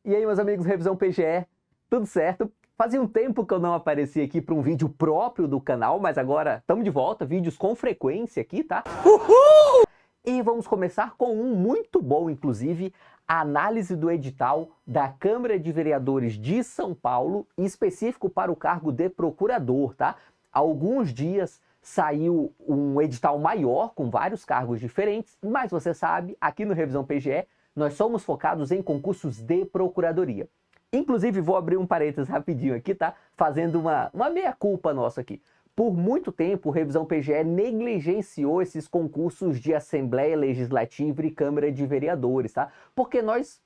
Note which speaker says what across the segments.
Speaker 1: E aí, meus amigos, Revisão PGE, tudo certo? Fazia um tempo que eu não aparecia aqui para um vídeo próprio do canal, mas agora estamos de volta, vídeos com frequência aqui, tá? Uhul! E vamos começar com um muito bom, inclusive, a análise do edital da Câmara de Vereadores de São Paulo, específico para o cargo de procurador, tá? Há alguns dias saiu um edital maior, com vários cargos diferentes, mas você sabe, aqui no Revisão PGE, nós somos focados em concursos de procuradoria. Inclusive, vou abrir um parênteses rapidinho aqui, tá? Fazendo uma meia-culpa nossa aqui. Por muito tempo, o Revisão PGE negligenciou esses concursos de Assembleia Legislativa e Câmara de Vereadores, tá? Porque nós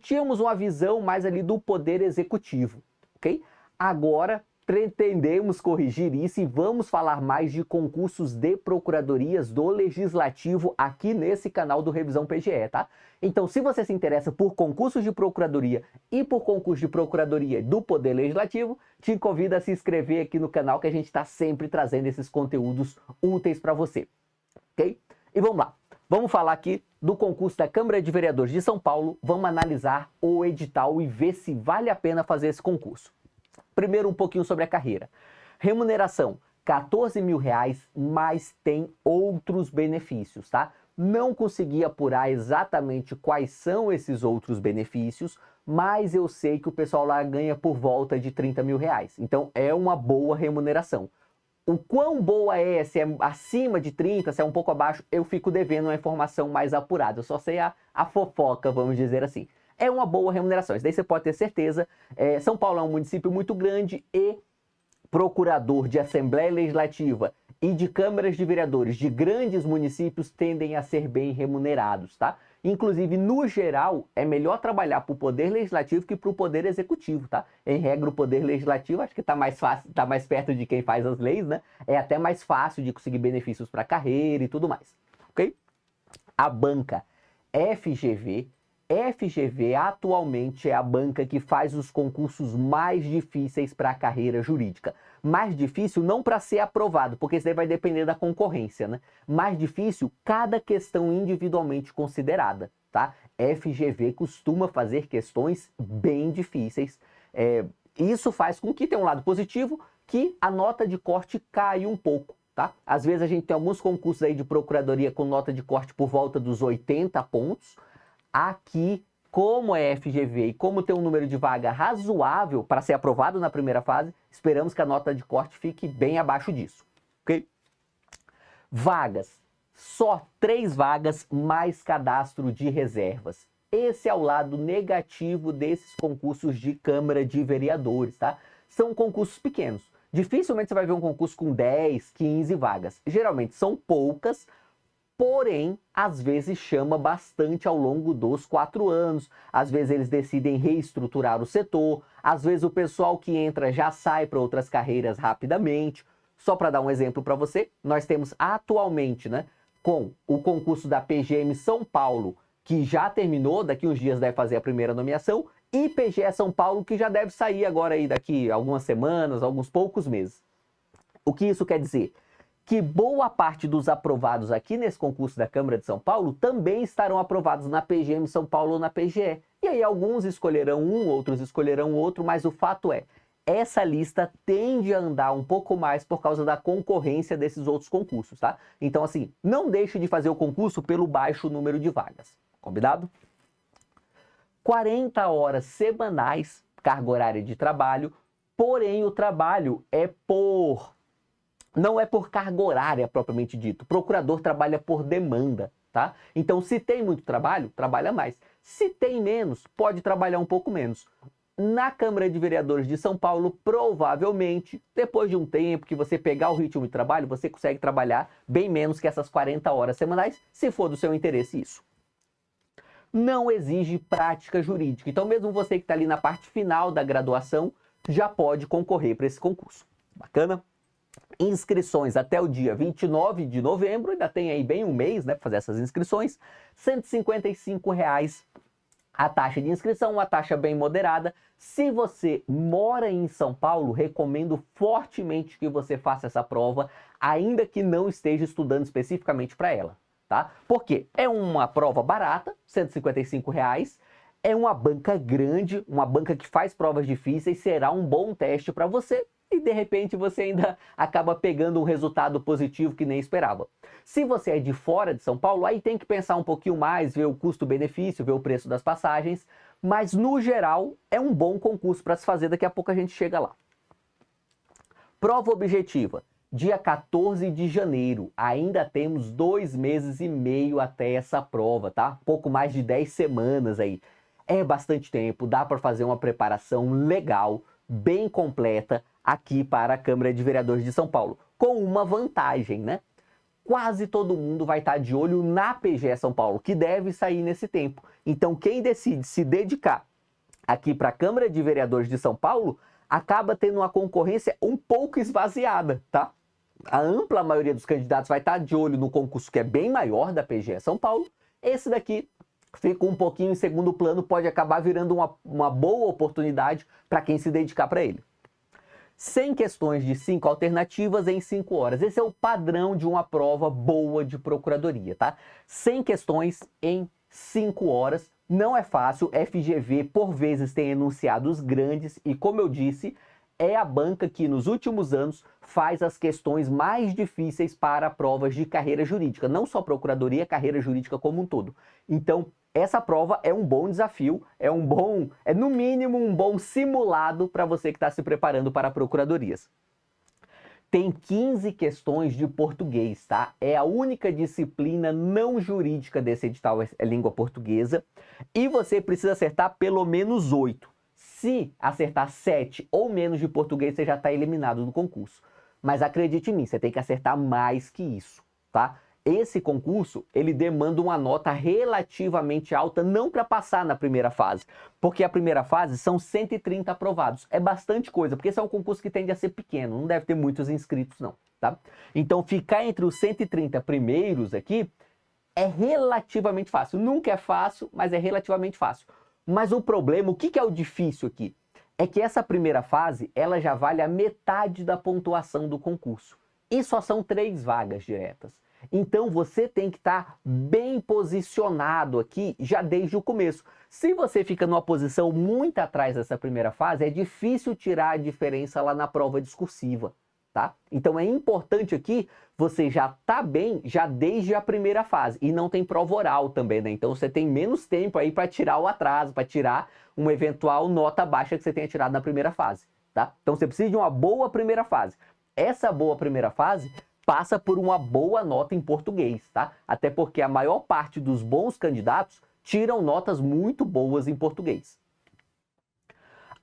Speaker 1: tínhamos uma visão mais ali do Poder Executivo, ok? Agora, pretendemos corrigir isso e vamos falar mais de concursos de procuradorias do Legislativo aqui nesse canal do Revisão PGE, tá? Então, se você se interessa por concursos de procuradoria e por concurso de procuradoria do Poder Legislativo, te convido a se inscrever aqui no canal que a gente está sempre trazendo esses conteúdos úteis para você, ok? E vamos lá, vamos falar aqui do concurso da Câmara de Vereadores de São Paulo, vamos analisar o edital e ver se vale a pena fazer esse concurso. Primeiro, um pouquinho sobre a carreira. Remuneração, R$14 mil, mas tem outros benefícios, tá? Não consegui apurar exatamente quais são esses outros benefícios, mas eu sei que o pessoal lá ganha por volta de R$30 mil. Então, é uma boa remuneração. O quão boa é, se é acima de 30, se é um pouco abaixo, eu fico devendo uma informação mais apurada. Eu só sei a fofoca, vamos dizer assim. É uma boa remuneração, isso daí você pode ter certeza. São Paulo é um município muito grande e procurador de Assembleia Legislativa e de câmaras de vereadores de grandes municípios tendem a ser bem remunerados, tá? Inclusive, no geral, é melhor trabalhar para o Poder Legislativo que para o Poder Executivo, tá? Em regra, o Poder Legislativo acho que está mais fácil, está mais perto de quem faz as leis, né? É até mais fácil de conseguir benefícios para a carreira e tudo mais, ok? A banca FGV atualmente é a banca que faz os concursos mais difíceis para a carreira jurídica. Mais difícil não para ser aprovado, porque isso daí vai depender da concorrência, né? Mais difícil cada questão individualmente considerada, tá? FGV costuma fazer questões bem difíceis. Isso faz com que tenha um lado positivo, que a nota de corte caia um pouco, tá? Às vezes a gente tem alguns concursos aí de procuradoria com nota de corte por volta dos 80 pontos. Aqui, como é FGV e como tem um número de vaga razoável para ser aprovado na primeira fase, esperamos que a nota de corte fique bem abaixo disso, ok? Vagas. Só 3 vagas mais cadastro de reservas. Esse é o lado negativo desses concursos de Câmara de Vereadores, tá? São concursos pequenos. Dificilmente você vai ver um concurso com 10, 15 vagas. Geralmente são poucas, porém, às vezes chama bastante ao longo dos 4 anos. Às vezes eles decidem reestruturar o setor. Às vezes o pessoal que entra já sai para outras carreiras rapidamente. Só para dar um exemplo para você, nós temos atualmente, né, com o concurso da PGM São Paulo, que já terminou, daqui uns dias deve fazer a primeira nomeação, e PGE São Paulo, que já deve sair agora aí daqui algumas semanas, alguns poucos meses. O que isso quer dizer? Que boa parte dos aprovados aqui nesse concurso da Câmara de São Paulo também estarão aprovados na PGM São Paulo ou na PGE. E aí alguns escolherão um, outros escolherão outro, mas o fato é, essa lista tende a andar um pouco mais por causa da concorrência desses outros concursos, tá? Então assim, não deixe de fazer o concurso pelo baixo número de vagas, combinado? 40 horas semanais, carga horária de trabalho, porém o trabalho não é por carga horária propriamente dito. O procurador trabalha por demanda, tá? Então, se tem muito trabalho, trabalha mais. Se tem menos, pode trabalhar um pouco menos. Na Câmara de Vereadores de São Paulo, provavelmente, depois de um tempo que você pegar o ritmo de trabalho, você consegue trabalhar bem menos que essas 40 horas semanais, se for do seu interesse isso. Não exige prática jurídica. Então, mesmo você que está ali na parte final da graduação, já pode concorrer para esse concurso. Bacana? Inscrições até o dia 29 de novembro, ainda tem aí bem um mês, né, para fazer essas inscrições. R$155 a taxa de inscrição, uma taxa bem moderada. Se você mora em São Paulo, recomendo fortemente que você faça essa prova, ainda que não esteja estudando especificamente para ela, tá? Porque é uma prova barata, R$155, É uma banca grande, uma banca que faz provas difíceis, será um bom teste para você e de repente você ainda acaba pegando um resultado positivo que nem esperava. Se você é de fora de São Paulo, aí tem que pensar um pouquinho mais, ver o custo-benefício, ver o preço das passagens, mas no geral é um bom concurso para se fazer, daqui a pouco a gente chega lá. Prova objetiva, dia 14 de janeiro, ainda temos 2 meses e meio até essa prova, tá? Pouco mais de 10 semanas aí. É bastante tempo, dá para fazer uma preparação legal, bem completa aqui para a Câmara de Vereadores de São Paulo, com uma vantagem, né? Quase todo mundo vai estar de olho na PGE São Paulo, que deve sair nesse tempo. Então, quem decide se dedicar aqui para a Câmara de Vereadores de São Paulo, acaba tendo uma concorrência um pouco esvaziada, tá? A ampla maioria dos candidatos vai estar de olho no concurso que é bem maior da PGE São Paulo. Esse daqui fica um pouquinho em segundo plano, pode acabar virando uma boa oportunidade para quem se dedicar para ele. 100 questões de 5 alternativas em 5 horas. Esse é o padrão de uma prova boa de procuradoria, tá? 100 questões em 5 horas. Não é fácil, FGV por vezes tem enunciados grandes e, como eu disse, é a banca que nos últimos anos faz as questões mais difíceis para provas de carreira jurídica, não só procuradoria, carreira jurídica como um todo. Então, essa prova é um bom desafio, é no mínimo um bom simulado para você que está se preparando para procuradorias. Tem 15 questões de português, tá? É a única disciplina não jurídica desse edital, é língua portuguesa. E você precisa acertar pelo menos 8. Se acertar 7 ou menos de português, você já está eliminado do concurso. Mas acredite em mim, você tem que acertar mais que isso, tá? Esse concurso, ele demanda uma nota relativamente alta, não para passar na primeira fase, porque a primeira fase são 130 aprovados. É bastante coisa, porque esse é um concurso que tende a ser pequeno, não deve ter muitos inscritos não, tá? Então ficar entre os 130 primeiros aqui é relativamente fácil. Nunca é fácil, mas é relativamente fácil. Mas o problema, o que é o difícil aqui? É que essa primeira fase, ela já vale a metade da pontuação do concurso. E só são 3 vagas diretas. Então você tem que estar bem posicionado aqui já desde o começo. Se você fica numa posição muito atrás dessa primeira fase, é difícil tirar a diferença lá na prova discursiva, tá? Então é importante aqui você já tá bem já desde a primeira fase. E não tem prova oral também, né? Então você tem menos tempo aí para tirar o atraso, para tirar uma eventual nota baixa que você tenha tirado na primeira fase, tá? Então você precisa de uma boa primeira fase. Essa boa primeira fase passa por uma boa nota em português, tá? Até porque a maior parte dos bons candidatos tiram notas muito boas em português.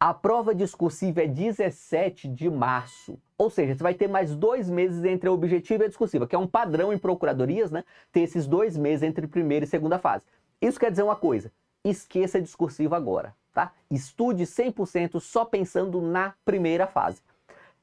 Speaker 1: A prova discursiva é 17 de março, ou seja, você vai ter mais 2 meses entre a objetiva e a discursiva, que é um padrão em procuradorias, né? Ter esses 2 meses entre primeira e segunda fase. Isso quer dizer uma coisa, esqueça a discursiva agora, tá? Estude 100% só pensando na primeira fase.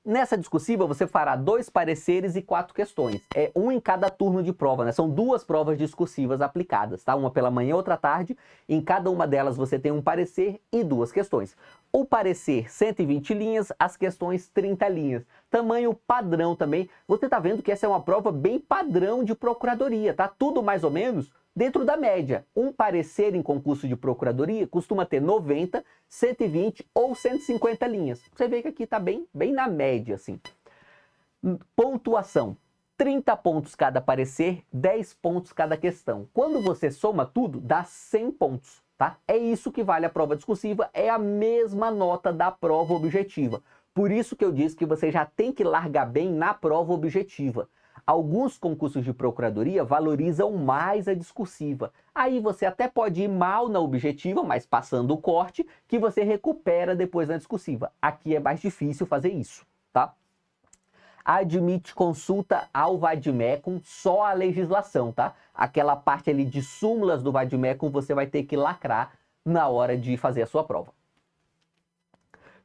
Speaker 1: Nessa discursiva, você fará 2 pareceres e 4 questões. É um em cada turno de prova, né? São 2 provas discursivas aplicadas, tá? Uma pela manhã e outra à tarde. Em cada uma delas você tem um parecer e 2 questões. O parecer, 120 linhas, as questões, 30 linhas. Tamanho padrão também. Você tá vendo que essa é uma prova bem padrão de procuradoria, tá? Tudo mais ou menos dentro da média. Um parecer em concurso de procuradoria costuma ter 90, 120 ou 150 linhas. Você vê que aqui está bem na média, assim. Pontuação. 30 pontos cada parecer, 10 pontos cada questão. Quando você soma tudo, dá 100 pontos, tá? É isso que vale a prova discursiva, é a mesma nota da prova objetiva. Por isso que eu disse que você já tem que largar bem na prova objetiva. Alguns concursos de procuradoria valorizam mais a discursiva. Aí você até pode ir mal na objetiva, mas passando o corte, que você recupera depois na discursiva. Aqui é mais difícil fazer isso, tá? Admite consulta ao Vademecum só a legislação, tá? Aquela parte ali de súmulas do Vademecum você vai ter que lacrar na hora de fazer a sua prova.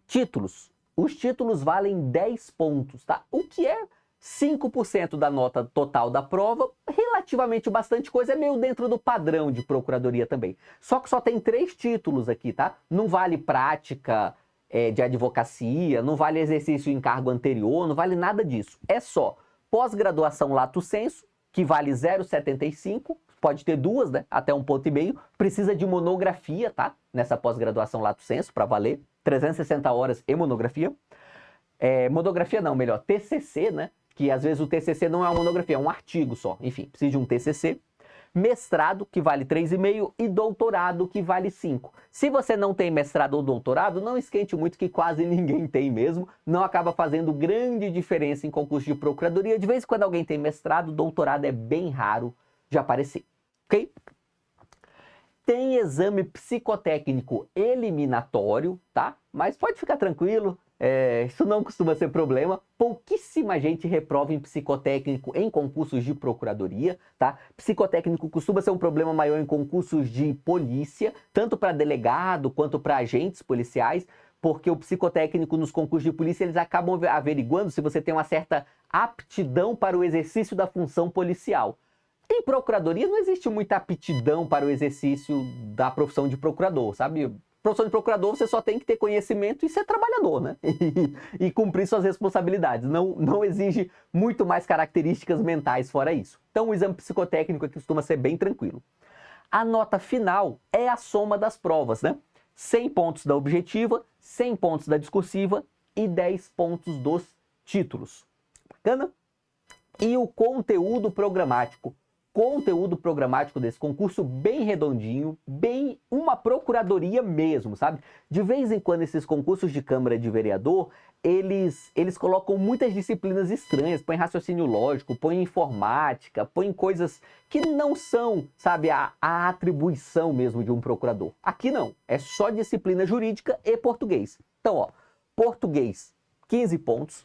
Speaker 1: Títulos. Os títulos valem 10 pontos, tá? O que é 5% da nota total da prova, relativamente bastante coisa, é meio dentro do padrão de procuradoria também. Só que só tem 3 títulos aqui, tá? Não vale prática de advocacia, não vale exercício em cargo anterior, não vale nada disso. É só pós-graduação lato sensu, que vale 0,75, pode ter duas, né? Até 1,5. Precisa de monografia, tá? Nessa pós-graduação Lato Sensu, para valer. 360 horas e monografia. Monografia não, melhor, TCC, né? Que às vezes o TCC não é uma monografia, é um artigo só. Enfim, precisa de um TCC. Mestrado, que vale 3,5, e doutorado, que vale 5. Se você não tem mestrado ou doutorado, não esquente muito, que quase ninguém tem mesmo. Não acaba fazendo grande diferença em concurso de procuradoria. De vez em quando alguém tem mestrado, doutorado é bem raro de aparecer, ok? Tem exame psicotécnico eliminatório, tá? Mas pode ficar tranquilo. Isso não costuma ser problema. Pouquíssima gente reprova em psicotécnico em concursos de procuradoria, tá? Psicotécnico costuma ser um problema maior em concursos de polícia, tanto para delegado quanto para agentes policiais, porque o psicotécnico nos concursos de polícia eles acabam averiguando se você tem uma certa aptidão para o exercício da função policial. Em procuradoria não existe muita aptidão para o exercício da profissão de procurador, sabe? Profissão de procurador, você só tem que ter conhecimento e ser trabalhador, né? E cumprir suas responsabilidades. Não exige muito mais características mentais fora isso. Então, o exame psicotécnico aqui costuma ser bem tranquilo. A nota final é a soma das provas, né? 100 pontos da objetiva, 100 pontos da discursiva e 10 pontos dos títulos. Bacana? E o conteúdo programático. Conteúdo programático desse concurso bem redondinho, bem uma procuradoria mesmo, sabe? De vez em quando esses concursos de Câmara de Vereador, eles colocam muitas disciplinas estranhas, põem raciocínio lógico, põem informática, põem coisas que não são, sabe, a atribuição mesmo de um procurador. Aqui não, é só disciplina jurídica e português. Então, ó, português, 15 pontos,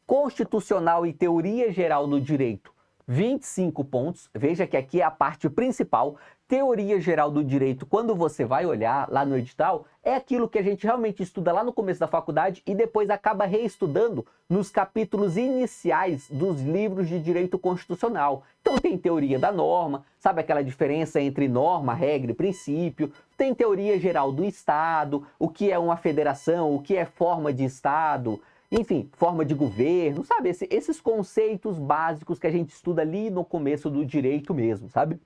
Speaker 1: constitucional e teoria geral do direito, 25 pontos. Veja que aqui é a parte principal. Teoria geral do direito, quando você vai olhar lá no edital, é aquilo que a gente realmente estuda lá no começo da faculdade e depois acaba reestudando nos capítulos iniciais dos livros de direito constitucional. Então tem teoria da norma, sabe aquela diferença entre norma, regra e princípio. Tem teoria geral do Estado, o que é uma federação, o que é forma de Estado, enfim, forma de governo, sabe? Esses conceitos básicos que a gente estuda ali no começo do direito mesmo, sabe?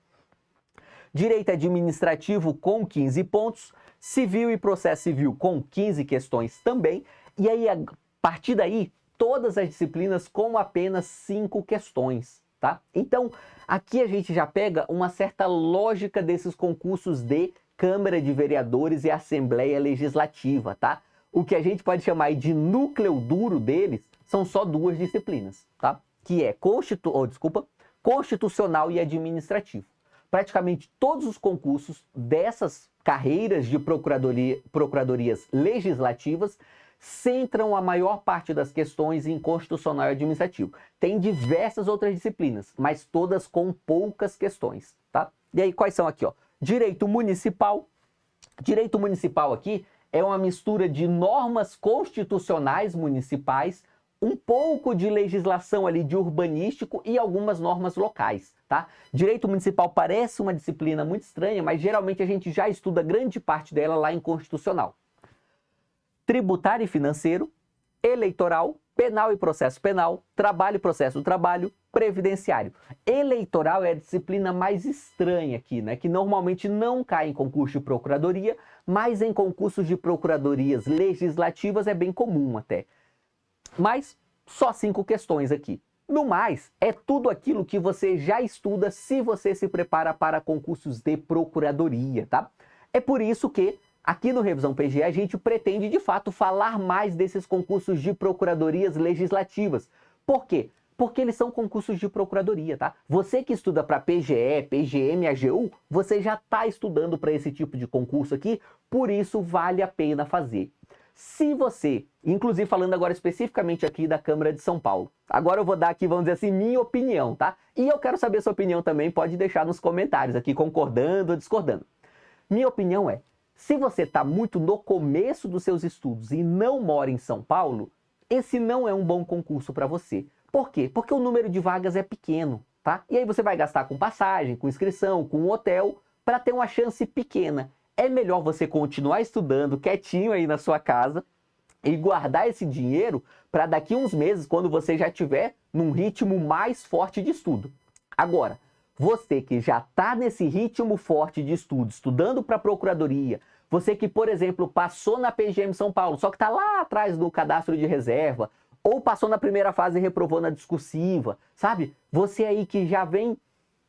Speaker 1: Direito administrativo com 15 pontos, civil e processo civil com 15 questões também, e aí, a partir daí, todas as disciplinas com apenas 5 questões, tá? Então, aqui a gente já pega uma certa lógica desses concursos de Câmara de Vereadores e Assembleia Legislativa, tá? O que a gente pode chamar de núcleo duro deles são só 2 disciplinas, tá? Que é constitucional e administrativo. Praticamente todos os concursos dessas carreiras de procuradorias legislativas centram a maior parte das questões em constitucional e administrativo. Tem diversas outras disciplinas, mas todas com poucas questões, tá? E aí, quais são aqui, ó? Direito municipal. Direito municipal aqui é uma mistura de normas constitucionais municipais, um pouco de legislação ali de urbanístico e algumas normas locais, tá? Direito municipal parece uma disciplina muito estranha, mas geralmente a gente já estuda grande parte dela lá em constitucional. Tributário e financeiro, eleitoral, penal e processo penal, trabalho e processo do trabalho, previdenciário. Eleitoral é a disciplina mais estranha aqui, né? Que normalmente não cai em concurso de procuradoria, mas em concursos de procuradorias legislativas é bem comum até. Mas só 5 questões aqui. No mais, é tudo aquilo que você já estuda se você se prepara para concursos de procuradoria, tá? É por isso que aqui no Revisão PGE a gente pretende de fato falar mais desses concursos de procuradorias legislativas. Por quê? Porque eles são concursos de procuradoria, tá? Você que estuda para PGE, PGM, AGU, você já está estudando para esse tipo de concurso aqui, por isso vale a pena fazer. Se você, inclusive falando agora especificamente aqui da Câmara de São Paulo, agora eu vou dar aqui, vamos dizer assim, minha opinião, tá? E eu quero saber a sua opinião também, pode deixar nos comentários aqui, concordando ou discordando. Minha opinião é, se você está muito no começo dos seus estudos e não mora em São Paulo, esse não é um bom concurso para você. Por quê? Porque o número de vagas é pequeno, tá? E aí você vai gastar com passagem, com inscrição, com hotel, para ter uma chance pequena. É melhor você continuar estudando quietinho aí na sua casa e guardar esse dinheiro para daqui uns meses, quando você já estiver num ritmo mais forte de estudo. Agora, você que já está nesse ritmo forte de estudo, estudando para a Procuradoria, você que, por exemplo, passou na PGM São Paulo, só que está lá atrás do cadastro de reserva, ou passou na primeira fase e reprovou na discursiva, sabe? Você aí que já vem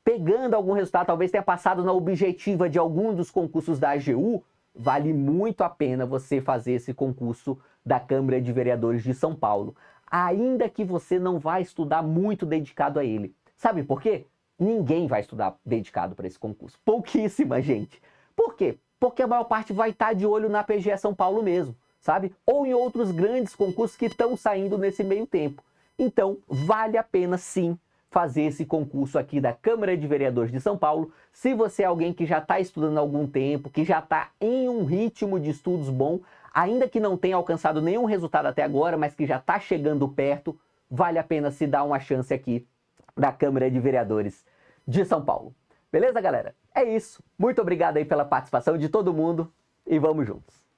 Speaker 1: pegando algum resultado, talvez tenha passado na objetiva de algum dos concursos da AGU, vale muito a pena você fazer esse concurso da Câmara de Vereadores de São Paulo, ainda que você não vai estudar muito dedicado a ele. Sabe por quê? Ninguém vai estudar dedicado para esse concurso. Pouquíssima gente. Por quê? Porque a maior parte vai estar de olho na PGE São Paulo mesmo, sabe? Ou em outros grandes concursos que estão saindo nesse meio tempo. Então, vale a pena sim fazer esse concurso aqui da Câmara de Vereadores de São Paulo. Se você é alguém que já está estudando há algum tempo, que já está em um ritmo de estudos bom, ainda que não tenha alcançado nenhum resultado até agora, mas que já está chegando perto, vale a pena se dar uma chance aqui da Câmara de Vereadores de São Paulo. Beleza, galera? É isso. Muito obrigado aí pela participação de todo mundo e vamos juntos.